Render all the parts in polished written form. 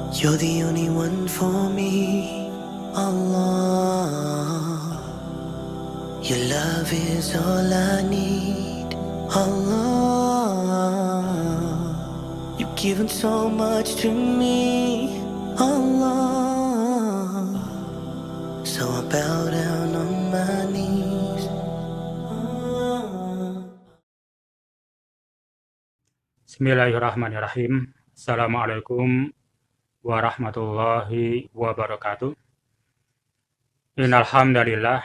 You're the only one for me, Allah. Your love is all I need, Allah. You've given so much to me, Allah. So I bow down on my knees. Bismillahirrahmanirrahim. Assalamualaikum warahmatullahi wabarakatuh. Innal hamdalillah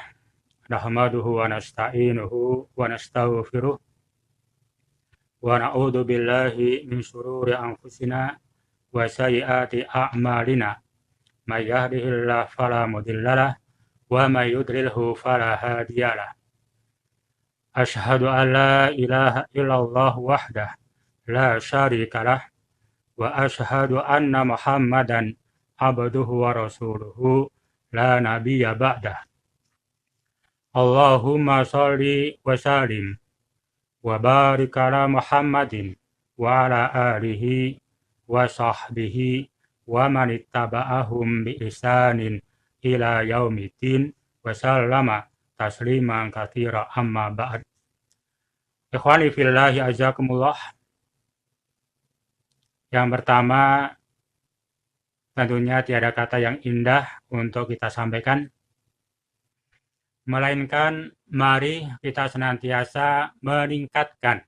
nahmaduhu wa nasta'inuhu wa nastaghfiruh wa na'udzu billahi min shururi anfusina wa sayyiati a'malina. May yahdihillahu fala mudhillalah wa may yudlilhu fala hadiyalah. Asyhadu an la ilaha illallah wahdah la syarikalah wa asyhadu anna Muhammadan abduhu wa rasuluhu la nabiyya ba'dah. Allahumma sholli wa sallim wa barik ala Muhammadin wa ala alihi wa sahbihi wa man ittaba'ahum bi ihsanin ila yaumiddin wa sallama tasliman katsira amma ba'd. Ikhwani fillahi azakumullah. Yang pertama, tentunya tiada kata yang indah untuk kita sampaikan, melainkan mari kita senantiasa meningkatkan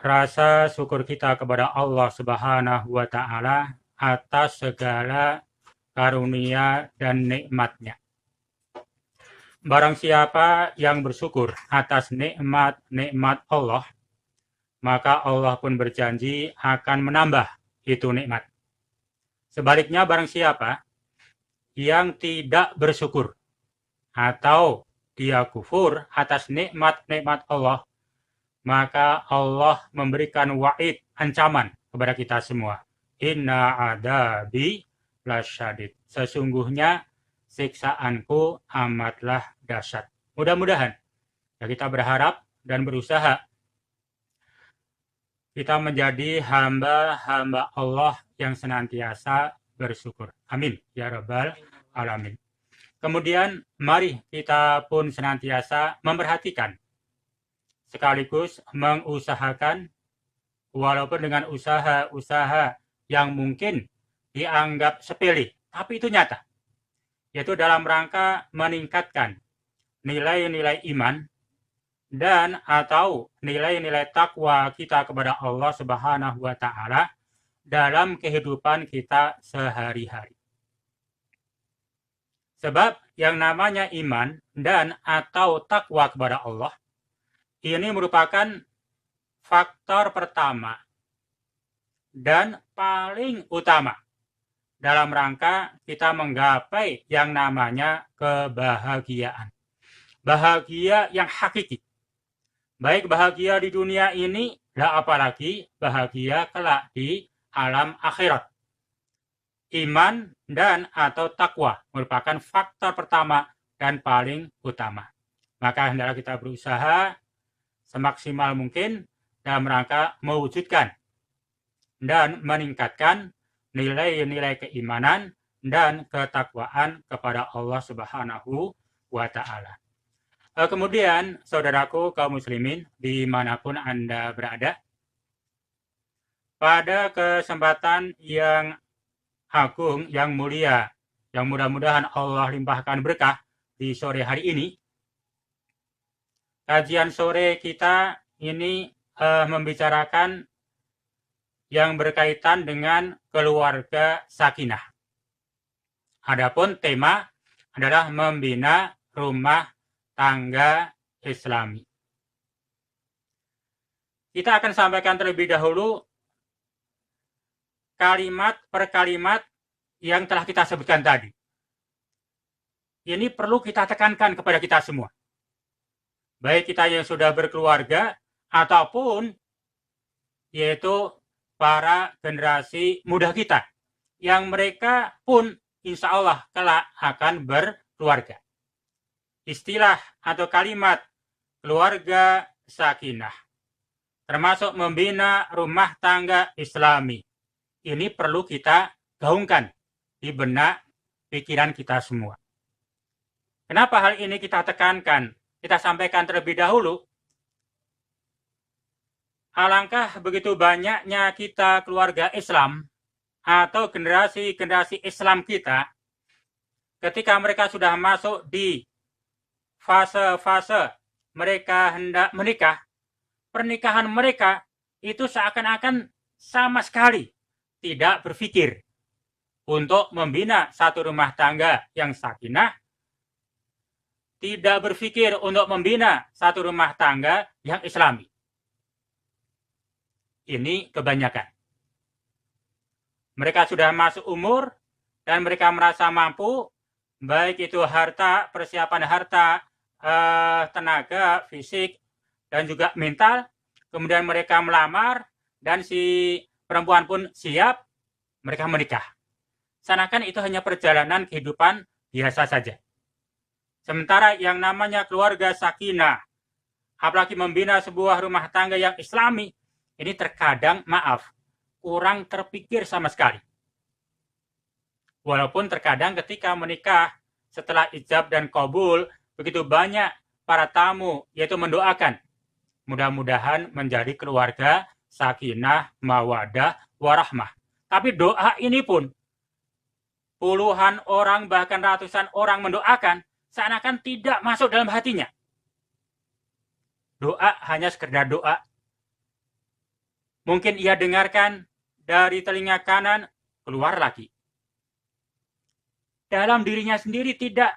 rasa syukur kita kepada Allah Subhanahu wa Ta'ala atas segala karunia dan nikmat-Nya. Barang siapa yang bersyukur atas nikmat-nikmat Allah, maka Allah pun berjanji akan menambah itu nikmat. Sebaliknya barang siapa yang tidak bersyukur atau dia kufur atas nikmat-nikmat Allah, maka Allah memberikan wa'id, ancaman kepada kita semua. Inna adabi lasyadid. Sesungguhnya siksaanku amatlah dahsyat. Mudah-mudahan ya kita berharap dan berusaha kita menjadi hamba-hamba Allah yang senantiasa bersyukur. Amin. Ya Rabbal Alamin. Kemudian mari kita pun senantiasa memperhatikan sekaligus mengusahakan walaupun dengan usaha-usaha yang mungkin dianggap sepele, tapi itu nyata. Yaitu dalam rangka meningkatkan nilai-nilai iman dan atau nilai-nilai takwa kita kepada Allah Subhanahu wa Ta'ala dalam kehidupan kita sehari-hari. Sebab yang namanya iman dan atau takwa kepada Allah ini merupakan faktor pertama dan paling utama dalam rangka kita menggapai yang namanya kebahagiaan. Bahagia yang hakiki. Baik bahagia di dunia ini, apalagi bahagia kelak di alam akhirat. Iman dan atau takwa merupakan faktor pertama dan paling utama. Maka hendaklah kita berusaha semaksimal mungkin dalam rangka mewujudkan dan meningkatkan nilai-nilai keimanan dan ketakwaan kepada Allah Subhanahu wa Ta'ala. Kemudian, saudaraku kaum muslimin, dimanapun Anda berada, pada kesempatan yang agung, yang mulia, yang mudah-mudahan Allah limpahkan berkah di sore hari ini, kajian sore kita ini membicarakan yang berkaitan dengan keluarga sakinah. Adapun tema adalah membina rumah tangga Islami. Kita akan sampaikan terlebih dahulu kalimat per kalimat yang telah kita sebutkan tadi. Ini perlu kita tekankan kepada kita semua. Baik kita yang sudah berkeluarga ataupun yaitu para generasi muda kita yang mereka pun insya Allah kelak akan berkeluarga. Istilah atau kalimat keluarga sakinah termasuk membina rumah tangga Islami. Ini perlu kita gaungkan di benak pikiran kita semua. Kenapa hal ini kita tekankan, kita sampaikan terlebih dahulu? Alangkah begitu banyaknya kita keluarga Islam atau generasi-generasi Islam kita, ketika mereka sudah masuk di fase-fase mereka hendak menikah, pernikahan mereka itu seakan-akan sama sekali tidak berpikir untuk membina satu rumah tangga yang sakinah, tidak berpikir untuk membina satu rumah tangga yang islami. Ini kebanyakan. Mereka sudah masuk umur dan mereka merasa mampu, baik itu harta, persiapan harta, tenaga, fisik, dan juga mental. Kemudian mereka melamar dan si perempuan pun siap, mereka menikah. Seakan itu hanya perjalanan kehidupan biasa saja. Sementara yang namanya keluarga sakinah, apalagi membina sebuah rumah tangga yang islami, ini terkadang, maaf, kurang terpikir sama sekali. Walaupun terkadang ketika menikah, setelah ijab dan qabul, begitu banyak para tamu, yaitu mendoakan, mudah-mudahan menjadi keluarga sakinah, mawadah, warahmah. Tapi doa ini pun, puluhan orang, bahkan ratusan orang mendoakan, seakan tidak masuk dalam hatinya. Doa hanya sekedar doa. Mungkin ia dengarkan dari telinga kanan, keluar lagi. Dalam dirinya sendiri tidak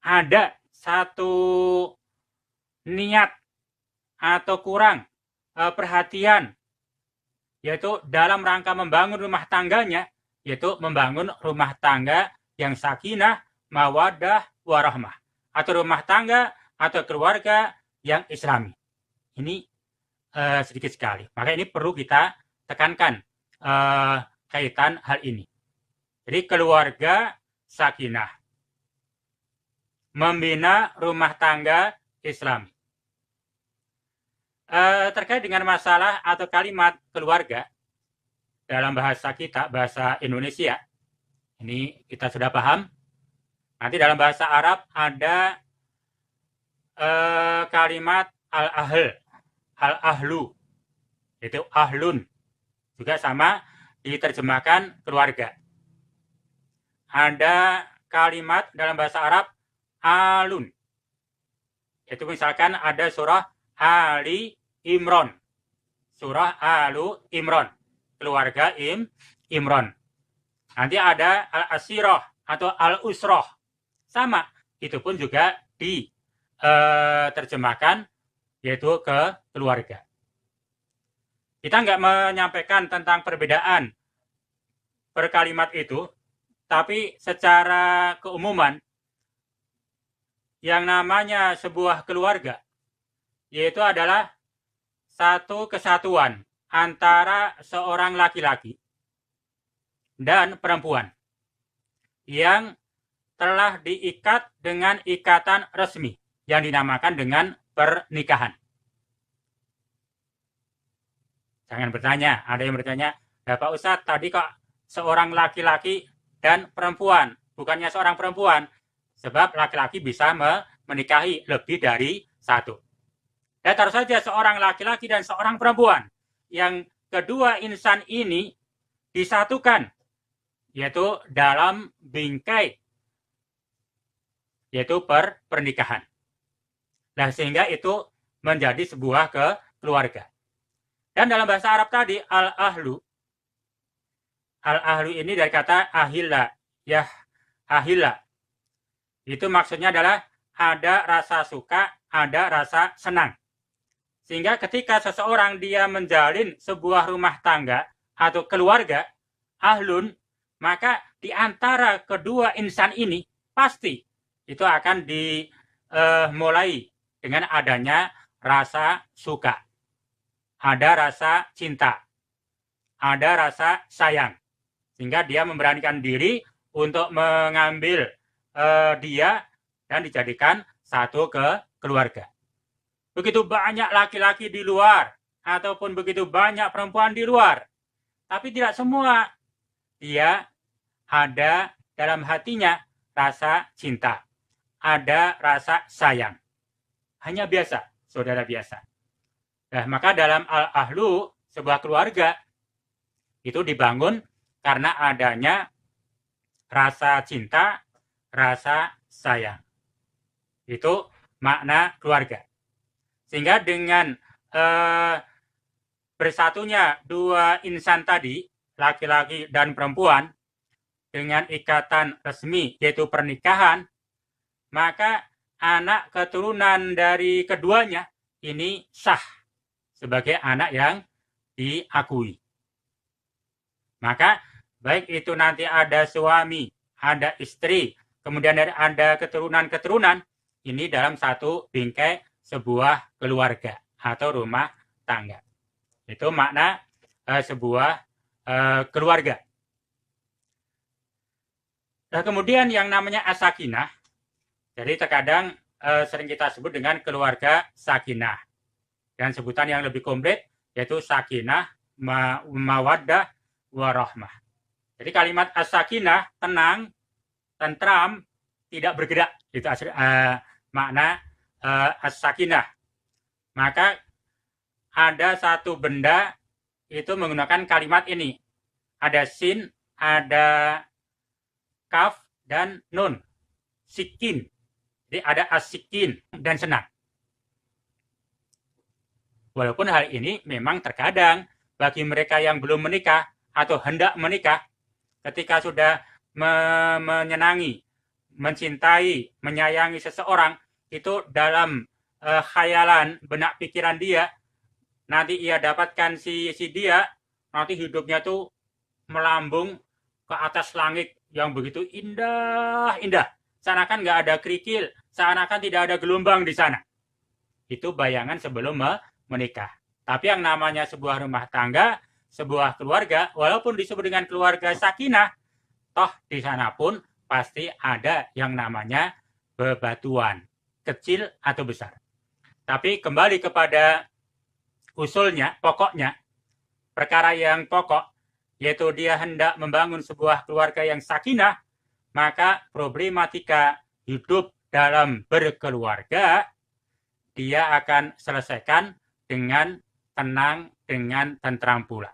ada satu niat atau kurang perhatian, yaitu dalam rangka membangun rumah tangganya, yaitu membangun rumah tangga yang sakinah, mawadah, warahmah, atau rumah tangga atau keluarga yang islami. Ini sedikit sekali. Maka ini perlu kita tekankan kaitan hal ini. Jadi keluarga sakinah, membina rumah tangga islami. Terkait dengan masalah atau kalimat keluarga dalam bahasa kita, bahasa Indonesia, ini kita sudah paham. Nanti dalam bahasa Arab ada kalimat al-ahl, al-ahlu, itu ahlun, juga sama diterjemahkan keluarga. Ada kalimat dalam bahasa Arab alun, itu misalkan ada surah Ali Imran, surah Alu Imran, keluarga Imran. Nanti ada al-asirah atau al-usroh, sama, itu pun juga diterjemahkan yaitu ke keluarga. Kita nggak menyampaikan tentang perbedaan per kalimat itu, tapi secara keumuman, yang namanya sebuah keluarga, yaitu adalah satu kesatuan antara seorang laki-laki dan perempuan yang telah diikat dengan ikatan resmi yang dinamakan dengan pernikahan. Jangan bertanya, ada yang bertanya, ya Pak Ustadz, tadi kok seorang laki-laki dan perempuan, bukannya seorang perempuan, sebab laki-laki bisa menikahi lebih dari satu. Dan taruh saja seorang laki-laki dan seorang perempuan, yang kedua insan ini disatukan, yaitu dalam bingkai, yaitu pernikahan. Nah, sehingga itu menjadi sebuah keluarga. Dan dalam bahasa Arab tadi, al-ahlu ini dari kata ahilla, ya ahilla. Itu maksudnya adalah ada rasa suka, ada rasa senang. Sehingga ketika seseorang dia menjalin sebuah rumah tangga atau keluarga, ahlun, maka di antara kedua insan ini pasti itu akan dimulai dengan adanya rasa suka, ada rasa cinta, ada rasa sayang, sehingga dia memberanikan diri untuk mengambil dia dan dijadikan satu keluarga. Begitu banyak laki-laki di luar ataupun begitu banyak perempuan di luar, Tapi tidak semua. Dia ada dalam hatinya rasa cinta. Ada rasa sayang. Hanya biasa, saudara biasa. Nah, maka dalam al-ahlu, sebuah keluarga, itu dibangun karena adanya rasa cinta, rasa sayang. Itu makna keluarga. Sehingga dengan bersatunya dua insan tadi, laki-laki dan perempuan, dengan ikatan resmi yaitu pernikahan, maka anak keturunan dari keduanya ini sah sebagai anak yang diakui. Maka baik itu nanti ada suami, ada istri, kemudian ada keturunan-keturunan, ini dalam satu bingkai sebuah keluarga atau rumah tangga. Itu makna sebuah keluarga. Nah, kemudian yang namanya as-sakinah, jadi terkadang sering kita sebut dengan keluarga sakinah. Dan sebutan yang lebih komplit yaitu sakinah, mawaddah, warahmah. Jadi kalimat as-sakinah, tenang, tentram, tidak bergerak. Itu makna as-sakinah. Maka ada satu benda itu menggunakan kalimat ini. Ada sin, ada kaf, dan nun. Sikin. Jadi ada as-sikin dan senang. Walaupun hal ini memang terkadang bagi mereka yang belum menikah atau hendak menikah, ketika sudah menyenangi, mencintai, menyayangi seseorang, itu dalam khayalan, benak pikiran dia, nanti ia dapatkan si dia, nanti hidupnya tuh melambung ke atas langit yang begitu indah. Seakan-akan nggak ada kerikil, seakan-akan tidak ada gelombang di sana. Itu bayangan sebelum menikah. Tapi yang namanya sebuah rumah tangga, sebuah keluarga, walaupun disebut dengan keluarga sakinah, toh di sana pun pasti ada yang namanya bebatuan, kecil atau besar. Tapi kembali kepada usulnya, pokoknya, perkara yang pokok, yaitu dia hendak membangun sebuah keluarga yang sakinah, maka problematika hidup dalam berkeluarga, dia akan selesaikan dengan tenang, dengan tentram pula.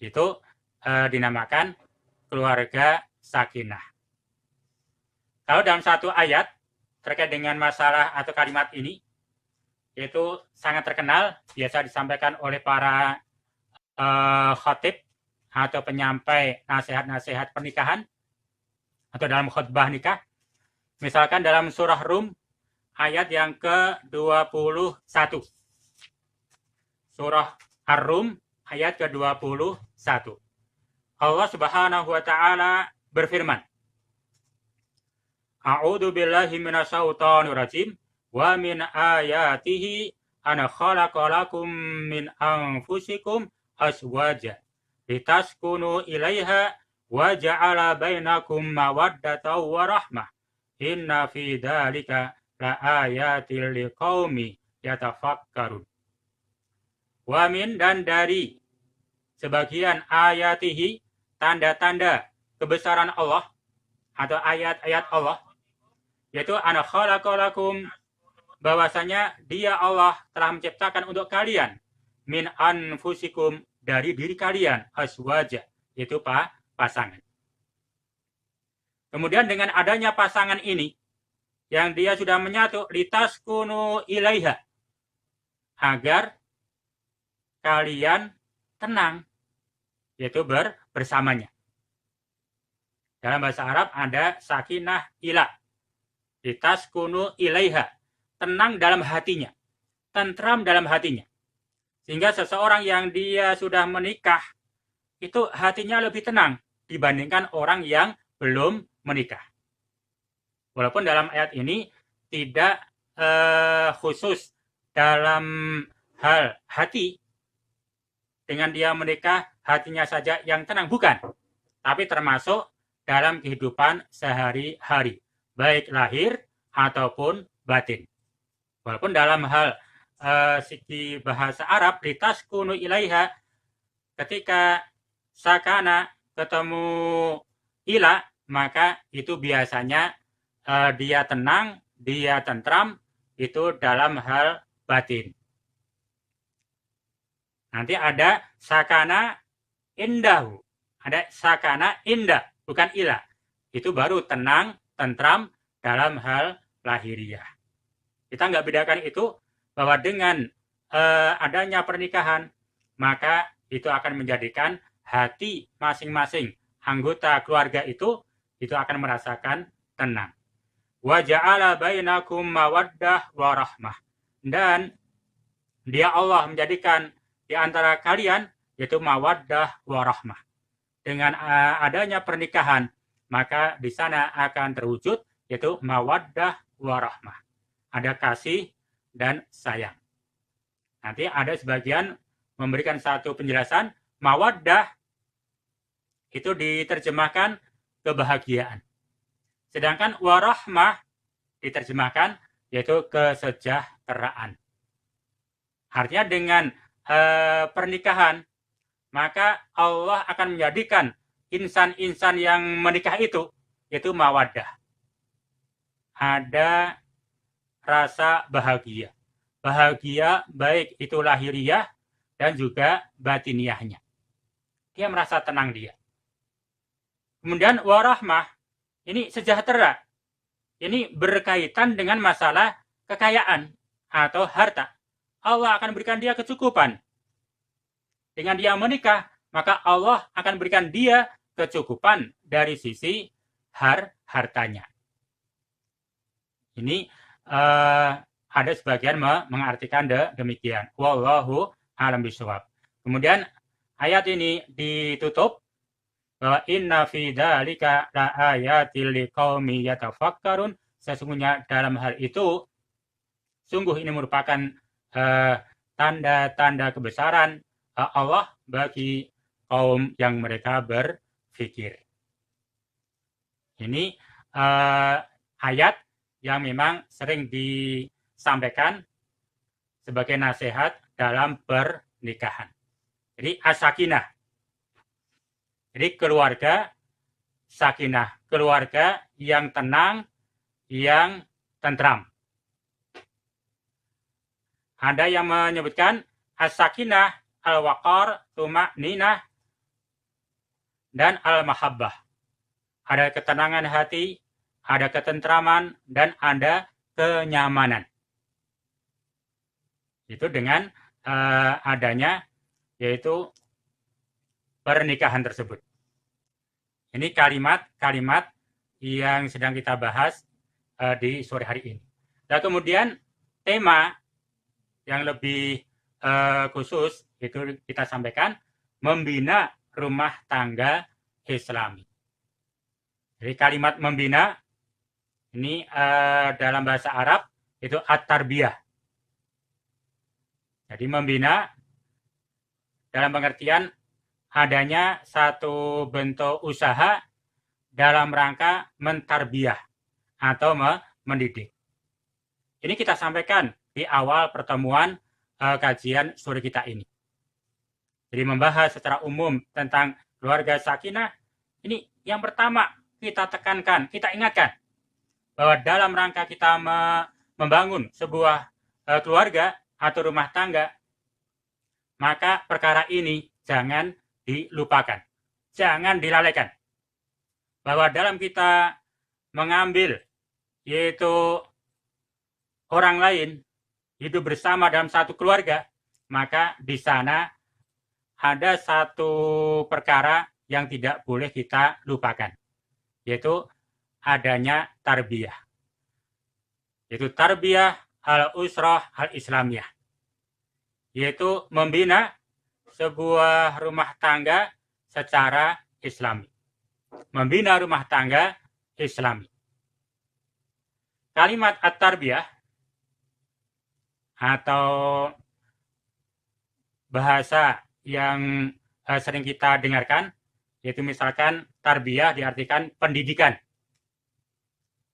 Itu dinamakan keluarga sakinah. Kalau dalam satu ayat terkait dengan masalah atau kalimat ini, itu sangat terkenal, biasa disampaikan oleh para khatib atau penyampai nasihat-nasihat pernikahan atau dalam khutbah nikah. Misalkan dalam surah Rum ayat yang ke-21. Surah Ar-Rum ayat ke-21. Allah Subhanahu wa taala berfirman, A'udzu billahi minasyaitonir rajim. Wa min ayatihi ana khalaqalakum min anfusikum azwaja litaskunu ilaiha wa ja'ala bainakum mawaddatan wa rahmah. Inna fi dzalika laayatil liqaumi yatafakkarun. Wa min, dan dari sebagian ayatihi, tanda-tanda kebesaran Allah atau ayat-ayat Allah, yaitu ana khalaqalakum, bahwasanya dia Allah telah menciptakan untuk kalian min anfusikum, dari diri kalian, azwaja, yaitu pasangan. Kemudian dengan adanya pasangan ini yang dia sudah menyatu, litaskunu ilaiha, agar kalian tenang, yaitu bersamanya. Dalam bahasa Arab ada sakinah ila, litaskunu ilaiha, tenang dalam hatinya, tentram dalam hatinya. Sehingga seseorang yang dia sudah menikah, itu hatinya lebih tenang dibandingkan orang yang belum menikah. Walaupun dalam ayat ini tidak khusus dalam hal hati, dengan dia menikah hatinya saja yang tenang, bukan. Tapi termasuk dalam kehidupan sehari-hari, baik lahir ataupun batin. Walaupun dalam hal segi bahasa Arab, litaskunu ilaiha, ketika sakana ketemu ila, maka itu biasanya dia tenang, dia tentram, itu dalam hal batin. Nanti ada sakana indahu. Ada sakana indah, bukan ila. Itu baru tenang, tentram dalam hal lahiriah. Kita nggak bedakan itu bahwa dengan adanya pernikahan, maka itu akan menjadikan hati masing-masing anggota keluarga itu akan merasakan tenang. Wa ja'ala bainakum mawaddah wa rahmah. Dan dia Allah menjadikan di antara kalian yaitu mawaddah wa rahmah. Dengan adanya pernikahan, maka di sana akan terwujud yaitu mawaddah wa rahmah. Ada kasih dan sayang. Nanti ada sebagian memberikan satu penjelasan, mawaddah itu diterjemahkan kebahagiaan. Sedangkan warahmah diterjemahkan yaitu kesejahteraan. Artinya dengan pernikahan, maka Allah akan menjadikan insan-insan yang menikah itu yaitu mawaddah. Ada rasa bahagia. Bahagia baik itu lahiriah dan juga batiniahnya. Dia merasa tenang dia. Kemudian warahmah, ini sejahtera. Ini berkaitan dengan masalah kekayaan atau harta. Allah akan berikan dia kecukupan. Dengan dia menikah, maka Allah akan berikan dia kecukupan dari sisi hartanya. Ini ada sebagian mengartikan demikian. Wallahu a'lam bishawab. Kemudian ayat ini ditutup bahwa inna fi dzalika laayatil liqaumi yatafakkarun. Sesungguhnya dalam hal itu sungguh ini merupakan tanda-tanda kebesaran Allah bagi kaum yang mereka berpikir. Ini ayat yang memang sering disampaikan sebagai nasihat dalam pernikahan. Jadi as-sakinah. Jadi keluarga sakinah, keluarga yang tenang, yang tentram. Ada yang menyebutkan as-sakinah, al-waqar, tuma'ninah, dan al-mahabbah. Ada ketenangan hati, ada ketentraman, dan ada kenyamanan. Itu dengan adanya yaitu pernikahan tersebut. Ini kalimat-kalimat yang sedang kita bahas di sore hari ini. Dan kemudian tema yang lebih khusus itu kita sampaikan membina rumah tangga Islami. Jadi kalimat membina ini dalam bahasa Arab itu at-tarbiyah. Jadi membina dalam pengertian adanya satu bentuk usaha dalam rangka mentarbiyah atau mendidik. Ini kita sampaikan di awal pertemuan kajian sore kita ini. Jadi membahas secara umum tentang keluarga sakinah, ini yang pertama kita tekankan, kita ingatkan bahwa dalam rangka kita membangun sebuah keluarga atau rumah tangga, maka perkara ini jangan dilupakan, jangan dilalaikan. Bahwa dalam kita mengambil yaitu orang lain hidup bersama dalam satu keluarga, maka di sana ada satu perkara yang tidak boleh kita lupakan, yaitu adanya tarbiyah. Yaitu tarbiyah al-usrah al-islamiyah. Yaitu membina sebuah rumah tangga secara islami. Membina rumah tangga islami. Kalimat at-tarbiyah atau bahasa yang sering kita dengarkan, yaitu misalkan tarbiyah diartikan pendidikan.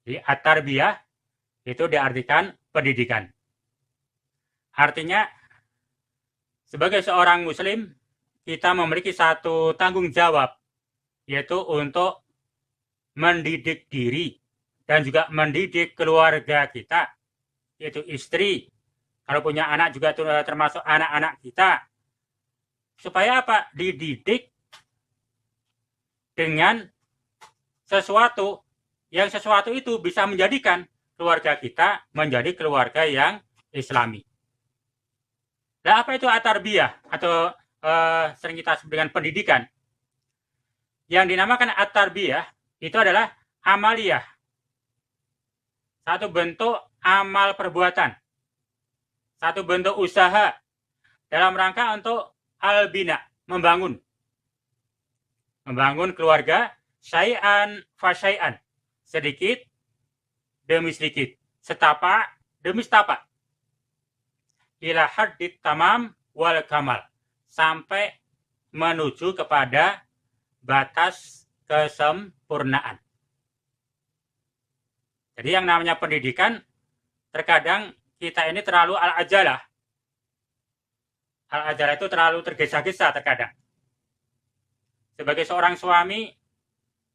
Jadi at-tarbiyah itu diartikan pendidikan. Artinya sebagai seorang muslim kita memiliki satu tanggung jawab, yaitu untuk mendidik diri dan juga mendidik keluarga kita, yaitu istri. Kalau punya anak juga termasuk anak-anak kita. Supaya apa? Dididik dengan sesuatu itu bisa menjadikan keluarga kita menjadi keluarga yang Islami. Nah, apa itu at-tarbiyah atau sering kita sebut dengan pendidikan? Yang dinamakan at-tarbiyah itu adalah amaliyah. Satu bentuk amal perbuatan. Satu bentuk usaha dalam rangka untuk al-bina, membangun. Membangun keluarga, syai'an fa syai'an. Sedikit demi sedikit. Setapak demi setapak. Ila haddit tamam wal kamal. Sampai menuju kepada batas kesempurnaan. Jadi yang namanya pendidikan, terkadang kita ini terlalu al-ajalah. Al-ajalah itu terlalu tergesa-gesa terkadang. Sebagai seorang suami,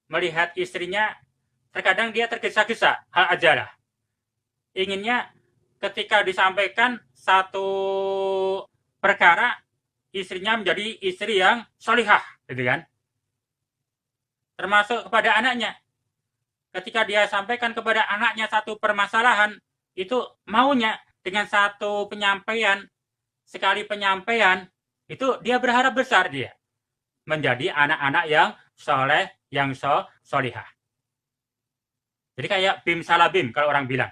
melihat istrinya, terkadang dia tergesa-gesa, al-ajalah. Inginnya ketika disampaikan satu perkara, istrinya menjadi istri yang solihah, gitu kan? Termasuk kepada anaknya. Ketika dia sampaikan kepada anaknya satu permasalahan, itu maunya dengan satu penyampaian, sekali penyampaian, itu dia berharap besar dia. Menjadi anak-anak yang soleh, yang solihah. Jadi kayak bim salah bim kalau orang bilang.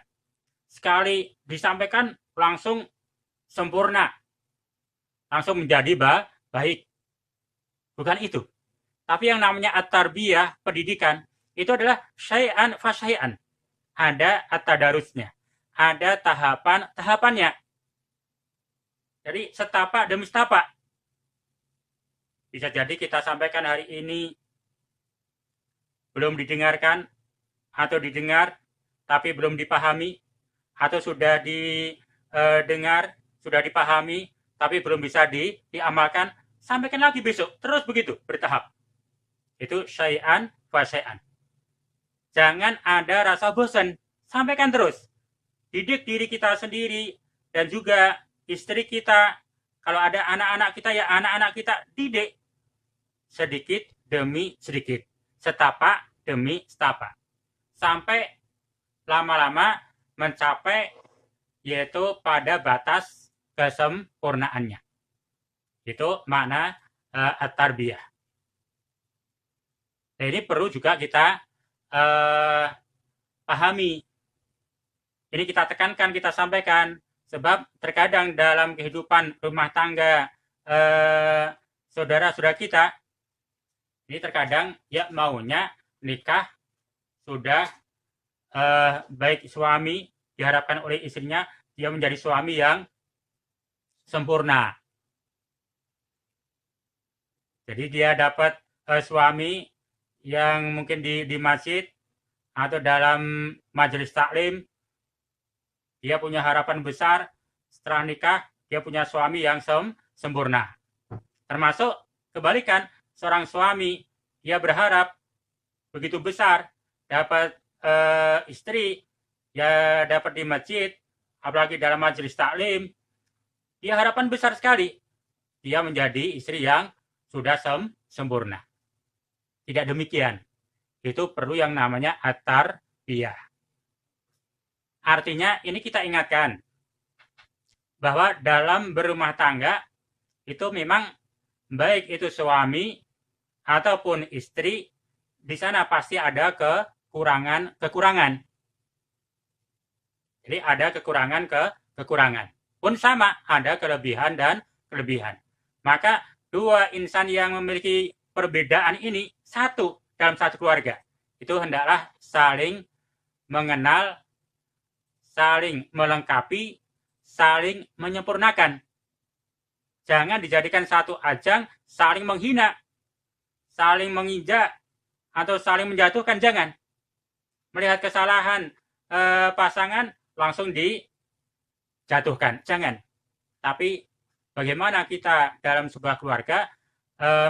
Sekali disampaikan langsung sempurna. Langsung menjadi baik. Bukan itu. Tapi yang namanya at-tarbiyah, pendidikan, itu adalah syai'an fa syai'an. Ada at-tadarusnya. Ada tahapannya. Jadi setapak demi setapak. Bisa jadi kita sampaikan hari ini belum didengarkan atau didengar tapi belum dipahami, atau sudah didengar, sudah dipahami tapi belum bisa diamalkan, sampaikan lagi besok. Terus begitu, bertahap. Itu syai'an fa syai'an. Jangan ada rasa bosan, sampaikan terus. Didik diri kita sendiri dan juga istri kita. Kalau ada anak-anak kita, ya anak-anak kita didik sedikit demi sedikit, setapak demi setapak, sampai lama-lama mencapai yaitu pada batas kesempurnaannya. Itu makna at-tarbiyah. Nah, ini perlu juga kita pahami. Ini kita tekankan, kita sampaikan, sebab terkadang dalam kehidupan rumah tangga saudara-saudara kita, ini terkadang ya maunya nikah sudah baik suami diharapkan oleh istrinya dia menjadi suami yang sempurna. Jadi dia dapat suami yang mungkin di masjid atau dalam majelis taklim, dia punya harapan besar setelah nikah dia punya suami yang sempurna. Termasuk kebalikan, seorang suami dia berharap begitu besar dapat istri, ya dapat di masjid, apalagi dalam majelis taklim, dia harapan besar sekali dia menjadi istri yang sudah sempurna. Tidak demikian. Itu perlu yang namanya at-tarbiyah. Artinya ini kita ingatkan bahwa dalam berumah tangga itu memang baik itu suami ataupun istri, di sana pasti ada kekurangan. Jadi ada kekurangan. Pun sama, ada kelebihan dan kelebihan. Maka dua insan yang memiliki perbedaan ini satu dalam satu keluarga. Itu hendaklah saling mengenal, saling melengkapi, saling menyempurnakan. Jangan dijadikan satu ajang saling menghina, saling menginjak, atau saling menjatuhkan. Jangan. Melihat kesalahan pasangan langsung dijatuhkan. Jangan. Tapi bagaimana kita dalam sebuah keluarga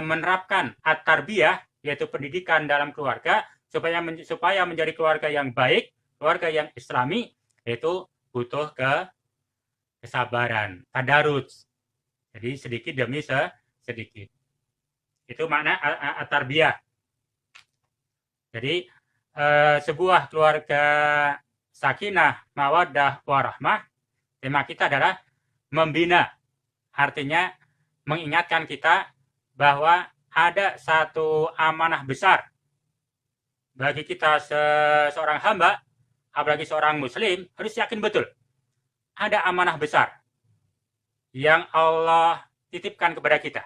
menerapkan at-tarbiyah, yaitu pendidikan dalam keluarga, supaya menjadi keluarga yang baik, keluarga yang islami, itu butuh kesabaran, tadarus. Jadi sedikit demi sedikit. Itu makna at-tarbiyah. Jadi sebuah keluarga sakinah, mawaddah, warahmah, tema kita adalah membina. Artinya mengingatkan kita bahwa ada satu amanah besar bagi kita seorang hamba, apalagi seorang muslim, harus yakin betul. Ada amanah besar yang Allah titipkan kepada kita,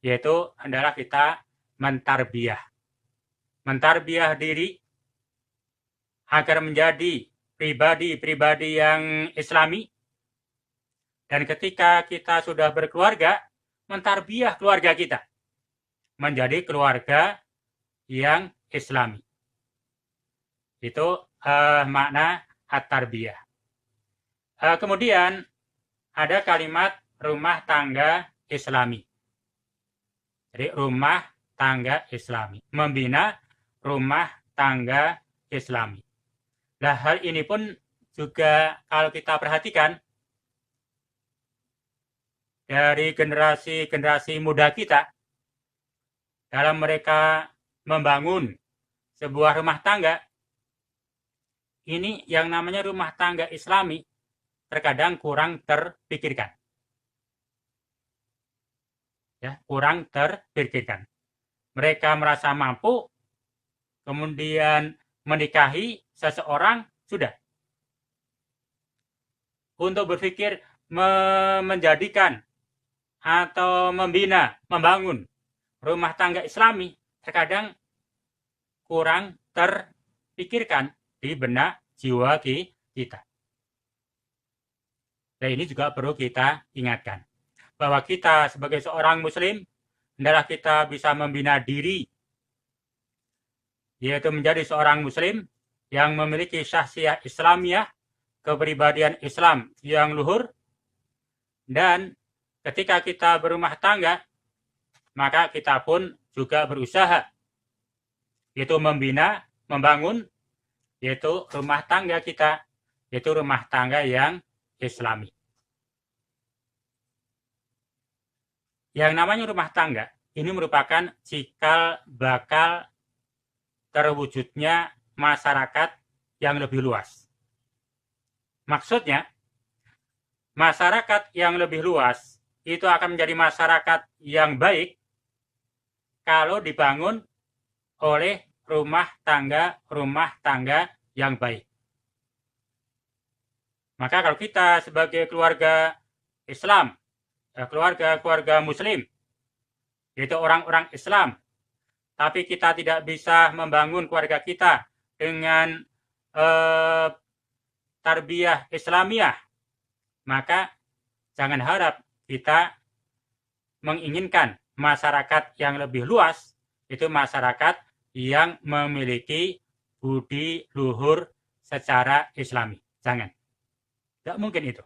yaitu adalah kita mentarbiyah. Mentarbiyah diri agar menjadi pribadi-pribadi yang islami. Dan ketika kita sudah berkeluarga, mentarbiyah keluarga kita menjadi keluarga yang islami. Itu makna at-tarbiyah. Kemudian ada kalimat rumah tangga islami. Jadi rumah tangga islami. Membina rumah tangga islami. Nah, hal ini pun juga kalau kita perhatikan dari generasi-generasi muda kita, dalam mereka membangun sebuah rumah tangga, ini yang namanya rumah tangga islami terkadang kurang terpikirkan. Ya, kurang terpikirkan. Mereka merasa mampu, kemudian menikahi seseorang, sudah. Untuk berpikir menjadikan atau membina, membangun rumah tangga islami, terkadang kurang terpikirkan di benak jiwa kita. Dan ini juga perlu kita ingatkan, bahwa kita sebagai seorang muslim, hendaklah kita bisa membina diri, yaitu menjadi seorang muslim yang memiliki syahsiah Islamiyah, kepribadian Islam yang luhur, dan ketika kita berumah tangga, maka kita pun juga berusaha, yaitu membina, membangun, yaitu rumah tangga kita, yaitu rumah tangga yang islami. Yang namanya rumah tangga, ini merupakan cikal bakal terwujudnya masyarakat yang lebih luas. Maksudnya, masyarakat yang lebih luas itu akan menjadi masyarakat yang baik kalau dibangun oleh rumah tangga yang baik. Maka kalau kita sebagai keluarga Islam, keluarga muslim, yaitu orang-orang Islam, tapi kita tidak bisa membangun keluarga kita dengan tarbiyah Islamiyah, maka jangan harap kita menginginkan masyarakat yang lebih luas, itu masyarakat yang memiliki budi luhur secara Islami. Jangan. Tidak mungkin itu.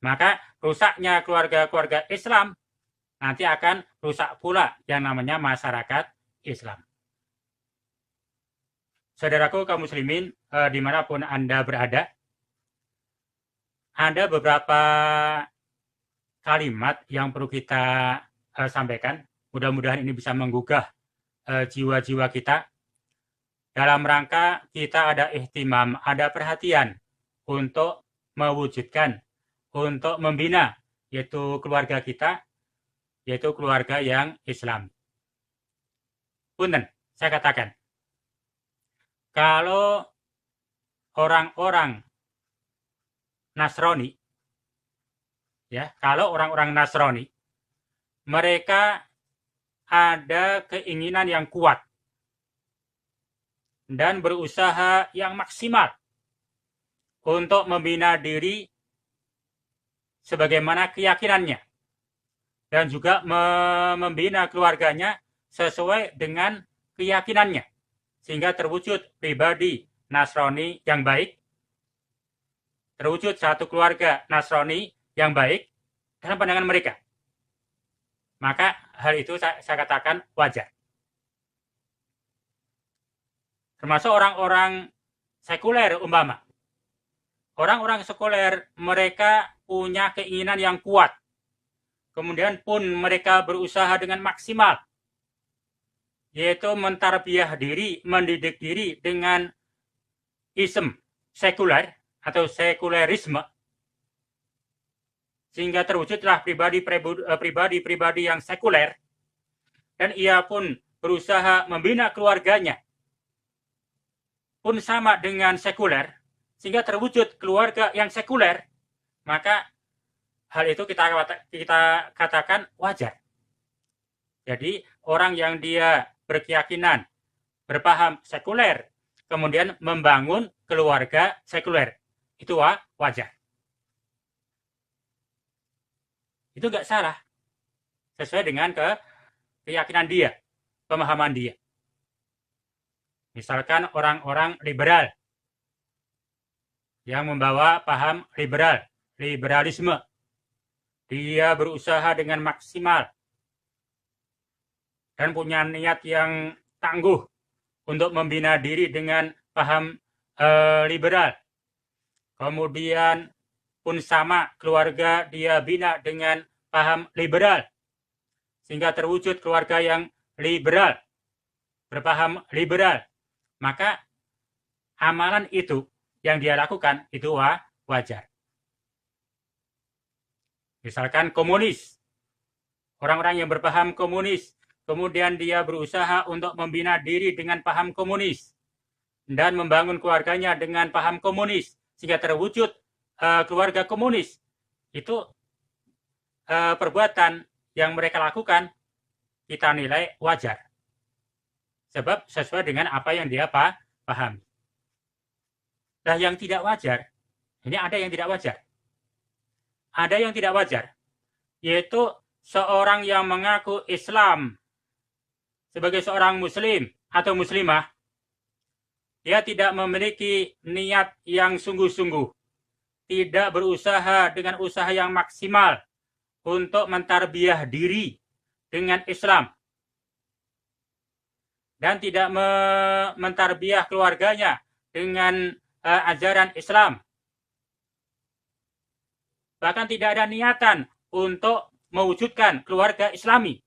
Maka rusaknya keluarga-keluarga Islam nanti akan rusak pula yang namanya masyarakat Islam. Saudaraku kaum muslimin, dimanapun Anda berada, ada beberapa kalimat yang perlu kita sampaikan. Mudah-mudahan ini bisa menggugah jiwa-jiwa kita. Dalam rangka kita ada ihtimam, ada perhatian untuk mewujudkan, untuk membina, yaitu keluarga kita, yaitu keluarga yang Islam. Punten, saya katakan, kalau orang-orang Nasrani, ya, kalau orang-orang Nasrani, mereka ada keinginan yang kuat dan berusaha yang maksimal untuk membina diri sebagaimana keyakinannya dan juga membina keluarganya sesuai dengan keyakinannya sehingga terwujud pribadi Nasrani yang baik, terwujud satu keluarga Nasrani yang baik dalam pandangan mereka. maka hal itu saya katakan wajar. Termasuk orang-orang sekuler umpama. Orang-orang sekuler mereka punya keinginan yang kuat. Kemudian pun mereka berusaha dengan maksimal, yaitu mentarbiah diri, mendidik diri dengan ism sekuler atau sekulerisme, sehingga terwujudlah pribadi-pribadi yang sekuler, dan ia pun berusaha membina keluarganya pun sama dengan sekuler, sehingga terwujud keluarga yang sekuler, maka hal itu kita katakan wajar. Jadi orang yang dia berkeyakinan, berpaham sekuler, kemudian membangun keluarga sekuler, itu wajar. Itu nggak salah, sesuai dengan keyakinan dia, pemahaman dia. Misalkan orang-orang liberal yang membawa paham liberalisme, dia berusaha dengan maksimal dan punya niat yang tangguh untuk membina diri dengan paham liberal. Kemudian pun sama keluarga dia bina dengan paham liberal, sehingga terwujud keluarga yang liberal, berpaham liberal. Maka amalan itu yang dia lakukan itu wajar. Misalkan komunis, orang-orang yang berpaham komunis, kemudian dia berusaha untuk membina diri dengan paham komunis dan membangun keluarganya dengan paham komunis sehingga terwujud keluarga komunis. Itu perbuatan yang mereka lakukan kita nilai wajar. Sebab sesuai dengan apa yang dia pahami. Nah, yang tidak wajar, ini ada yang tidak wajar. Ada yang tidak wajar, yaitu seorang yang mengaku Islam sebagai seorang muslim atau muslimah, dia tidak memiliki niat yang sungguh-sungguh, tidak berusaha dengan usaha yang maksimal untuk mentarbiah diri dengan Islam, dan tidak mentarbiah keluarganya dengan ajaran Islam. Bahkan tidak ada niatan untuk mewujudkan keluarga Islami.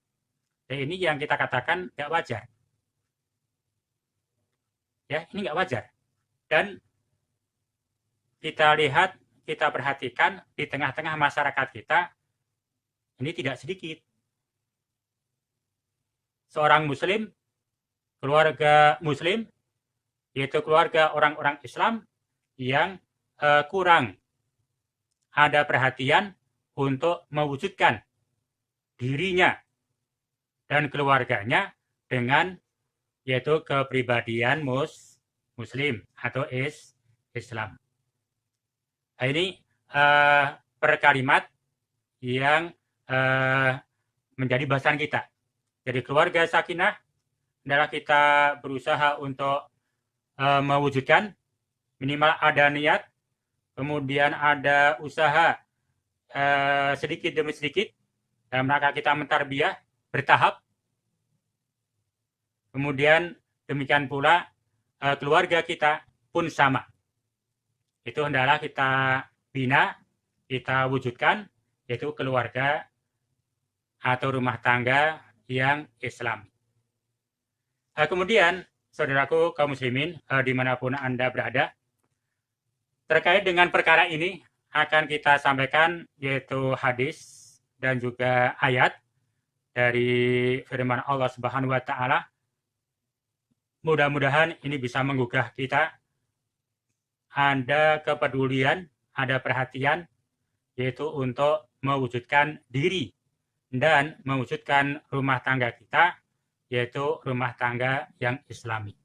Dan ini yang kita katakan tidak wajar. Ya, ini nggak wajar. Dan kita lihat, kita perhatikan di tengah-tengah masyarakat kita, ini tidak sedikit. Seorang muslim, keluarga muslim, yaitu keluarga orang-orang Islam yang kurang ada perhatian untuk mewujudkan dirinya dan keluarganya dengan yaitu kepribadian muslim atau Islam. Nah, ini per kalimat yang menjadi bahasan kita. Jadi keluarga sakinah adalah kita berusaha untuk mewujudkan, minimal ada niat, kemudian ada usaha sedikit demi sedikit dalam rangka kita mentarbiah bertahap. Kemudian demikian pula keluarga kita pun sama. Itu hendaklah kita bina, kita wujudkan, yaitu keluarga atau rumah tangga yang Islam. Kemudian, saudaraku kaum muslimin, dimanapun Anda berada, terkait dengan perkara ini akan kita sampaikan yaitu hadis dan juga ayat dari firman Allah Subhanahu wa taala. Mudah-mudahan ini bisa menggugah kita, ada kepedulian, ada perhatian, yaitu untuk mewujudkan diri dan mewujudkan rumah tangga kita, yaitu rumah tangga yang Islami.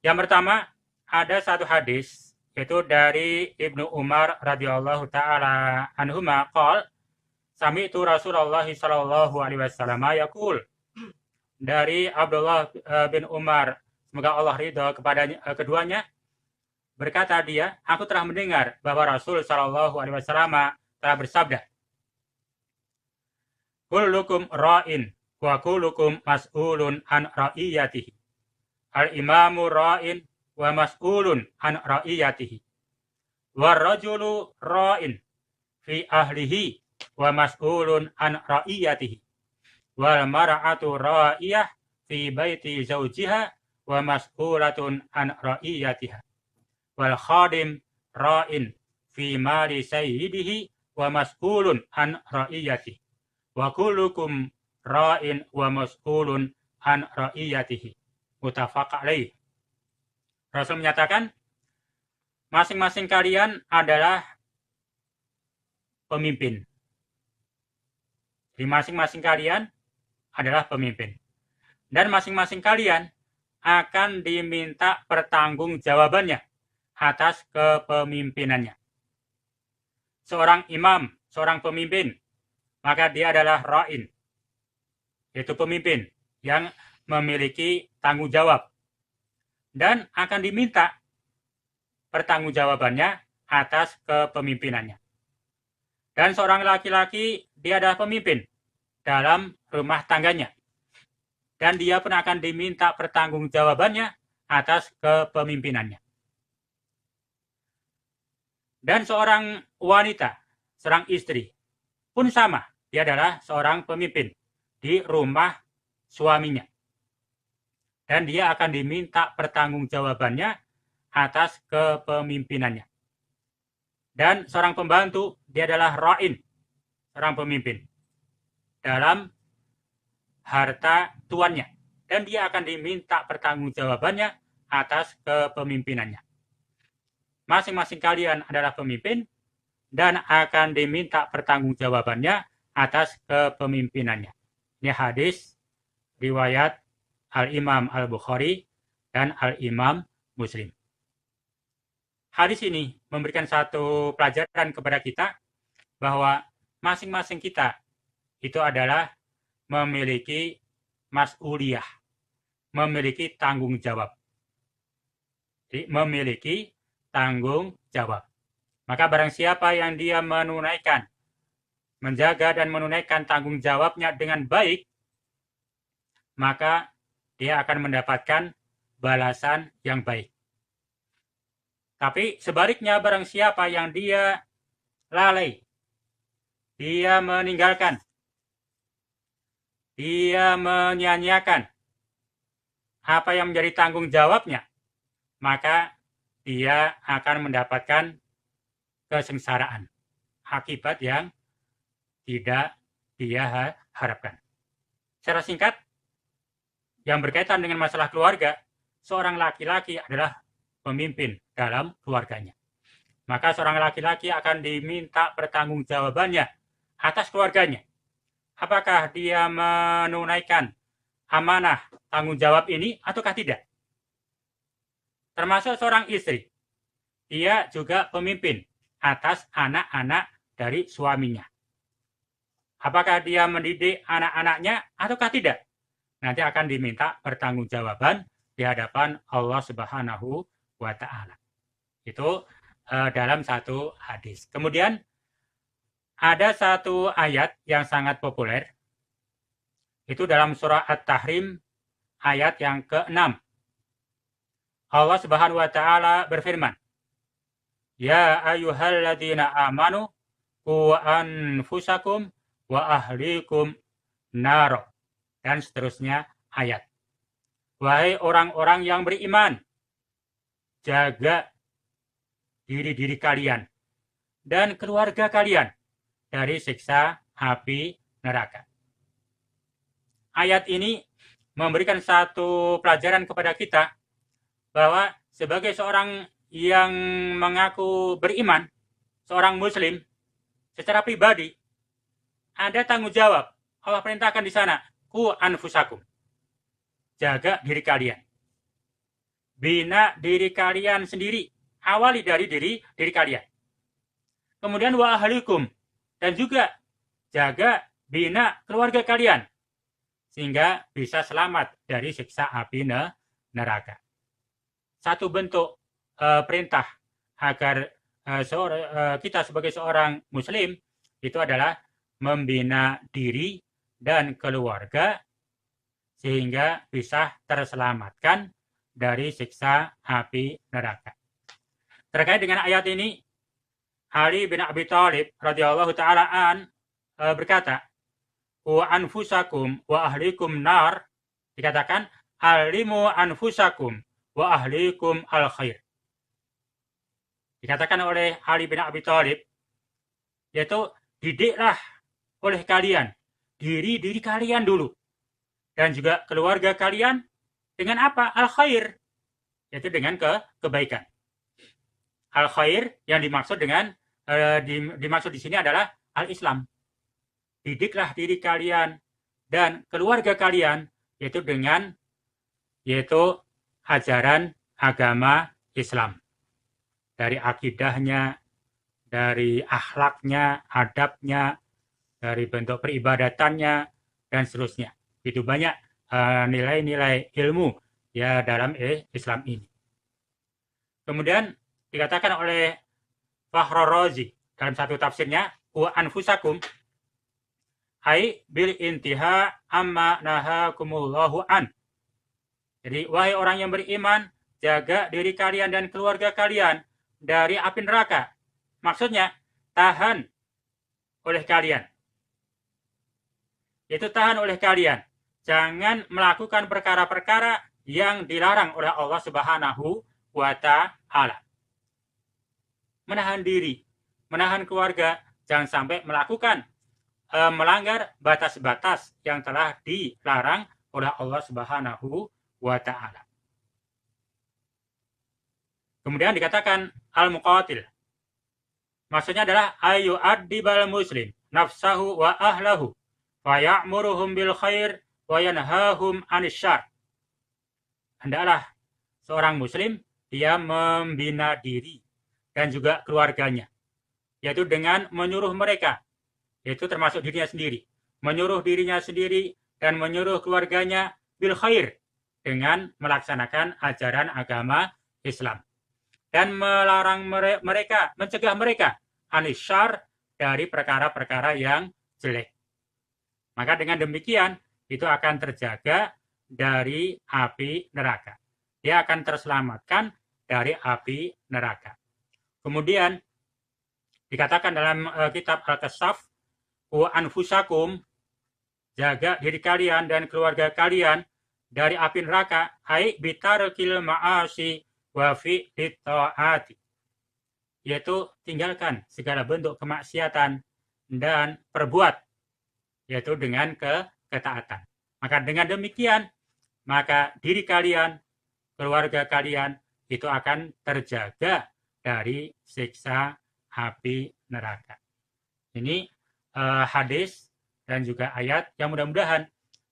Yang pertama, ada satu hadis, yaitu dari Ibnu Umar radhiyallahu taala anhuma qol, sami'tu Rasulullah sallallahu alaihi wasallam yaqul. Dari Abdullah bin Umar, semoga Allah ridha kepada keduanya, berkata dia, aku telah mendengar bahwa Rasul sallallahu alaihi wasallam telah bersabda, kullukum ra'in wa kullukum mas'ulun an ra'iyatihi. Al-imamu ra'in wa mas'ulun an ra'iyatihi. War-rajulu ra'in fi ahlihi wa mas'ulun an ra'iyatihi. Wal mar'atu ra'iyah fi baiti zawjiha wa mas'ulatun an ra'iyatiha. Wal khadim ra'in fi mali sayyidihi wa mas'ulun an ra'iyatihi. Wa kullukum ra'in wa mas'ulun an ra'iyatihi. Muttafaq alaih. Rasul menyatakan, masing-masing kalian adalah pemimpin. Jadi masing-masing kalian adalah pemimpin. Dan masing-masing kalian akan diminta pertanggungjawabannya atas kepemimpinannya. Seorang imam, seorang pemimpin, maka dia adalah ra'in, yaitu pemimpin yang memiliki tanggung jawab dan akan diminta pertanggungjawabannya atas kepemimpinannya. Dan seorang laki-laki, dia adalah pemimpin dalam rumah tangganya. Dan dia pun akan diminta pertanggungjawabannya atas kepemimpinannya. Dan seorang wanita, seorang istri, pun sama. Dia adalah seorang pemimpin di rumah suaminya. Dan dia akan diminta pertanggungjawabannya atas kepemimpinannya. Dan seorang pembantu, dia adalah ra'in, seorang pemimpin, dalam harta tuannya. Dan dia akan diminta pertanggungjawabannya atas kepemimpinannya. Masing-masing kalian adalah pemimpin dan akan diminta pertanggungjawabannya atas kepemimpinannya. Ini hadis riwayat Al-Imam Al-Bukhari dan Al-Imam Muslim. Hadis ini memberikan satu pelajaran kepada kita bahwa masing-masing kita itu adalah memiliki mas'uliyah, memiliki tanggung jawab. Jadi, memiliki tanggung jawab. Maka barang siapa yang dia menjaga dan menunaikan tanggung jawabnya dengan baik, maka dia akan mendapatkan balasan yang baik. Tapi sebaliknya barang siapa yang dia lalai, dia meninggalkan, dia menyia-nyiakan apa yang menjadi tanggung jawabnya, maka dia akan mendapatkan kesengsaraan, akibat yang tidak dia harapkan. Secara singkat, yang berkaitan dengan masalah keluarga, seorang laki-laki adalah pemimpin dalam keluarganya. Maka seorang laki-laki akan diminta pertanggungjawabannya atas keluarganya. Apakah dia menunaikan amanah tanggung jawab ini ataukah tidak? Termasuk seorang istri. Dia juga pemimpin atas anak-anak dari suaminya. Apakah dia mendidik anak-anaknya ataukah tidak? Nanti akan diminta pertanggungjawaban di hadapan Allah Subhanahu wa Ta'ala. Itu dalam satu hadis. Kemudian ada satu ayat yang sangat populer. Itu dalam surah At-Tahrim ayat yang ke-6. Allah Subhanahu wa Ta'ala berfirman, Ya ayyuhalladzina amanu qu anfusakum wa ahlikum nar. Dan seterusnya ayat. Wahai orang-orang yang beriman, jaga diri-diri kalian dan keluarga kalian dari siksa api neraka. Ayat ini memberikan satu pelajaran kepada kita bahwa sebagai seorang yang mengaku beriman, seorang muslim, secara pribadi, ada tanggung jawab. Allah perintahkan di sana, ku anfusakum. Jaga diri kalian. Bina diri kalian sendiri. Awali dari diri kalian. Kemudian wa ahlikum. Dan juga jaga, bina keluarga kalian. Sehingga bisa selamat dari siksa api neraka. Satu bentuk perintah agar kita sebagai seorang muslim itu adalah membina diri dan keluarga sehingga bisa terselamatkan dari siksa api neraka. Terkait dengan ayat ini, Ali bin Abi Thalib radhiyallahu taala berkata, "Wa anfusakum wa ahlikum nar." Dikatakan, "Alimu anfusakum wa ahlikum al khair." Dikatakan oleh Ali bin Abi Thalib, yaitu didiklah oleh kalian diri kalian dulu dan juga keluarga kalian dengan apa? Al khair, yaitu dengan kebaikan. Al khair yang dimaksud dimaksud di sini adalah al Islam. Didiklah diri kalian dan keluarga kalian yaitu ajaran agama Islam. Dari akidahnya, dari akhlaknya, adabnya, dari bentuk peribadatannya, dan seterusnya. Itu banyak nilai-nilai ilmu ya dalam Islam ini. Kemudian dikatakan oleh Fakhrur Razi dalam satu tafsirnya, wa anfusakum ai bil intiha amma nahakumullahu an. Jadi wahai orang yang beriman, jaga diri kalian dan keluarga kalian dari api neraka. Maksudnya tahan oleh kalian. Yaitu tahan oleh kalian. Jangan melakukan perkara-perkara yang dilarang oleh Allah Subhanahu wa Ta'ala. Menahan diri, menahan keluarga, jangan sampai melakukan melanggar batas-batas yang telah dilarang oleh Allah Subhanahu wa Ta'ala. Kemudian dikatakan al-muqatil. Maksudnya adalah ayu addibal muslim nafsahu wa ahlahu wa ya'muruhum bil khair wa yanhahum 'anil syarr. Hendaklah seorang muslim dia membina diri dan juga keluarganya, yaitu dengan menyuruh mereka, yaitu termasuk dirinya sendiri, menyuruh dirinya sendiri dan menyuruh keluarganya bil khair, dengan melaksanakan ajaran agama Islam, dan melarang mereka, mencegah mereka anis syarr, dari perkara-perkara yang jelek. Maka dengan demikian itu akan terjaga dari api neraka. Dia akan terselamatkan dari api neraka. Kemudian dikatakan dalam kitab Al-Kasaf, wa anfusakum, jaga diri kalian dan keluarga kalian dari api neraka, ai bitarkil ma'asi wa fi'lit ta'ati, yaitu tinggalkan segala bentuk kemaksiatan dan perbuat, yaitu dengan ketaatan. Maka dengan demikian, maka diri kalian, keluarga kalian itu akan terjaga dari siksa api neraka. Ini hadis dan juga ayat yang mudah-mudahan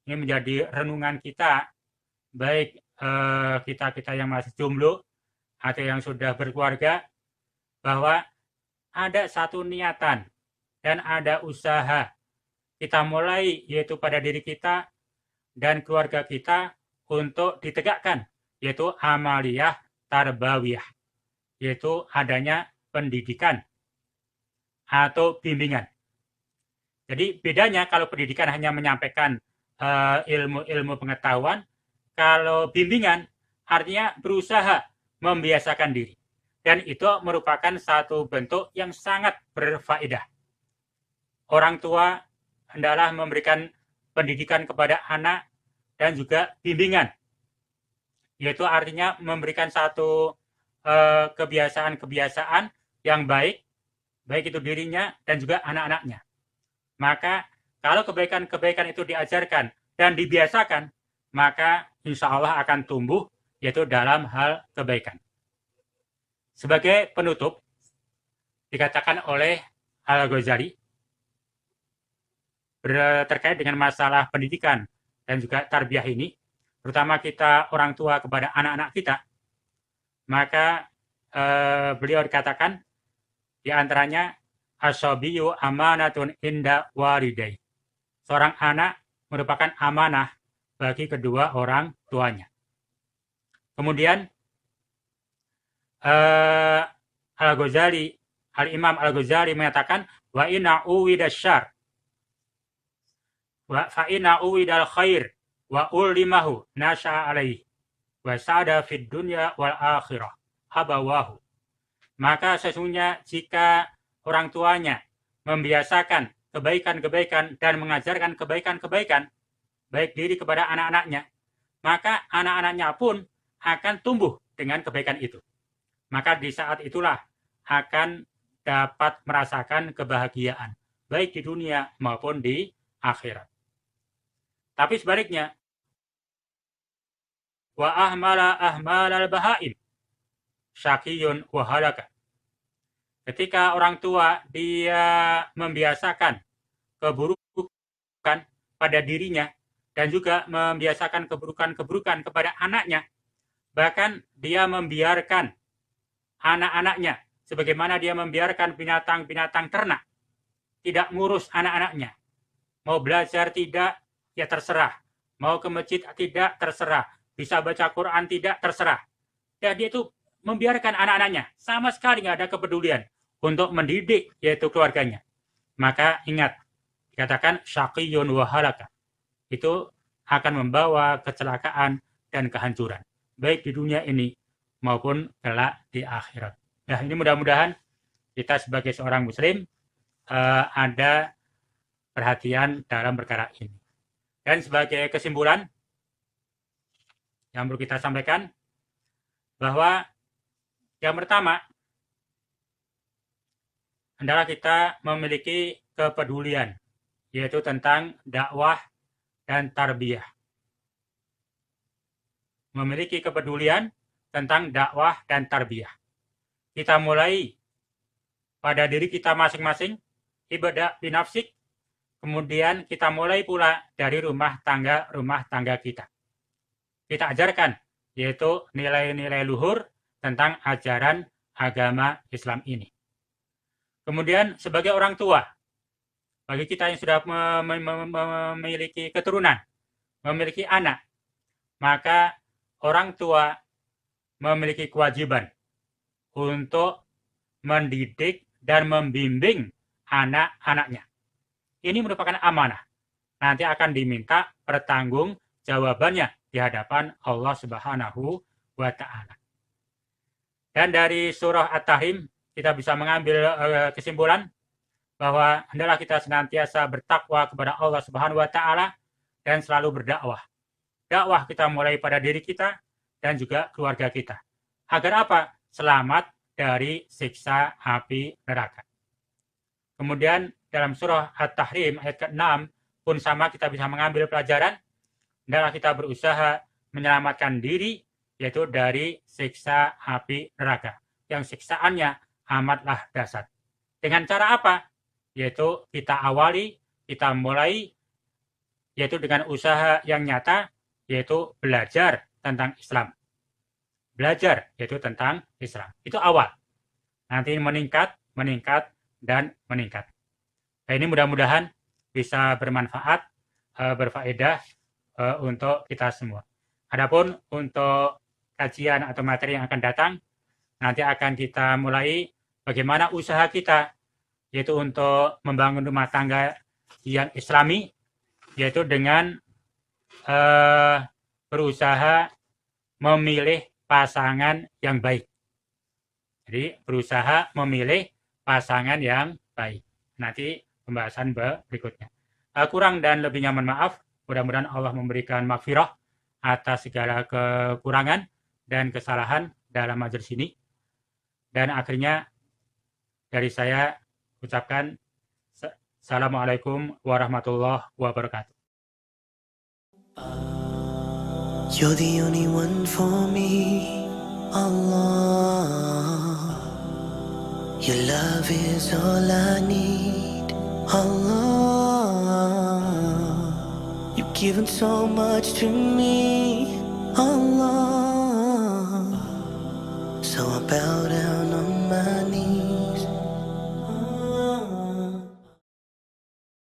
ini menjadi renungan kita, baik kita yang masih jomblo atau yang sudah berkeluarga, bahwa ada satu niatan dan ada usaha kita mulai, yaitu pada diri kita dan keluarga kita, untuk ditegakkan, yaitu amaliyah tarbawiyah, yaitu adanya pendidikan atau bimbingan. Jadi bedanya kalau pendidikan hanya menyampaikan ilmu-ilmu pengetahuan, kalau bimbingan artinya berusaha membiasakan diri. Dan itu merupakan satu bentuk yang sangat berfaedah. Orang tua hendaklah memberikan pendidikan kepada anak dan juga bimbingan, yaitu artinya memberikan satu kebiasaan-kebiasaan yang baik itu dirinya dan juga anak-anaknya. Maka kalau kebaikan-kebaikan itu diajarkan dan dibiasakan, maka insya Allah akan tumbuh, yaitu dalam hal kebaikan. Sebagai penutup, dikatakan oleh Al-Ghazali terkait dengan masalah pendidikan dan juga tarbiyah ini, terutama kita orang tua kepada anak-anak kita, maka beliau dikatakan di antaranya, as-sabiyyu amanatun inda walidayhi. Seorang anak merupakan amanah bagi kedua orang tuanya. Kemudian Al-Imam Al-Ghazali menyatakan, wa inna uwidasyar, wa fa'ina uwidal khair wa ulimahu nasha alaih wa sa'ada fid dunya wal akhirah abawahu. Maka sesungguhnya jika orang tuanya membiasakan kebaikan-kebaikan dan mengajarkan kebaikan-kebaikan, baik diri kepada anak-anaknya, maka anak-anaknya pun akan tumbuh dengan kebaikan itu. Maka di saat itulah akan dapat merasakan kebahagiaan, baik di dunia maupun di akhirat. Tapi sebaliknya, wa ahmala ahmalal bahaim syakiyun wa halaka. Ketika orang tua dia membiasakan keburukan pada dirinya dan juga membiasakan keburukan-keburukan kepada anaknya, bahkan dia membiarkan anak-anaknya sebagaimana dia membiarkan binatang-binatang ternak, tidak ngurus anak-anaknya. Mau belajar tidak, ya terserah. Mau ke masjid tidak, terserah. Bisa baca Quran tidak, terserah. Ya, dia itu membiarkan anak-anaknya. Sama sekali nggak ada kepedulian untuk mendidik, yaitu keluarganya. Maka ingat, dikatakan syaqiyun wa halaka. Itu akan membawa kecelakaan dan kehancuran. Baik di dunia ini maupun kelak di akhirat. Nah, ini mudah-mudahan kita sebagai seorang muslim ada perhatian dalam perkara ini. Dan sebagai kesimpulan yang perlu kita sampaikan bahwa yang pertama adalah kita memiliki kepedulian, yaitu tentang dakwah dan tarbiyah. Memiliki kepedulian tentang dakwah dan tarbiyah. Kita mulai pada diri kita masing-masing, ibadah binafsik, kemudian kita mulai pula dari rumah tangga kita. Kita ajarkan, yaitu nilai-nilai luhur tentang ajaran agama Islam ini. Kemudian sebagai orang tua, bagi kita yang sudah memiliki keturunan, memiliki anak, maka orang tua memiliki kewajiban untuk mendidik dan membimbing anak-anaknya. Ini merupakan amanah. Nanti akan diminta pertanggungjawabannya di hadapan Allah Subhanahu wa Ta'ala. Dan dari surah At-Tahrim kita bisa mengambil kesimpulan bahwa hendaklah kita senantiasa bertakwa kepada Allah Subhanahu wa Ta'ala dan selalu berdakwah. Dakwah kita mulai pada diri kita dan juga keluarga kita. Agar apa? Selamat dari siksa api neraka. Kemudian dalam surah At-Tahrim ayat ke-6 pun sama, kita bisa mengambil pelajaran. Hendaklah kita berusaha menyelamatkan diri, yaitu dari siksa api neraka, yang siksaannya amatlah dahsyat. Dengan cara apa? Yaitu kita awali, kita mulai, yaitu dengan usaha yang nyata, yaitu belajar tentang Islam. Belajar, yaitu tentang Islam. Itu awal. Nanti meningkat, dan meningkat. Nah, ini mudah-mudahan bisa bermanfaat, berfaedah untuk kita semua. Adapun untuk kajian atau materi yang akan datang, nanti akan kita mulai bagaimana usaha kita, yaitu untuk membangun rumah tangga yang islami, yaitu dengan berusaha memilih pasangan yang baik. Jadi berusaha memilih pasangan yang baik. Nanti pembahasan berikutnya. Kurang dan lebihnya mohon maaf. Mudah-mudahan Allah memberikan maghfirah atas segala kekurangan dan kesalahan dalam majelis ini. Dan akhirnya dari saya ucapkan Assalamualaikum warahmatullahi wabarakatuh. You're the only one for me, Allah. Your love is all I need, Allah. You've given so much to me, Allah. So I bow down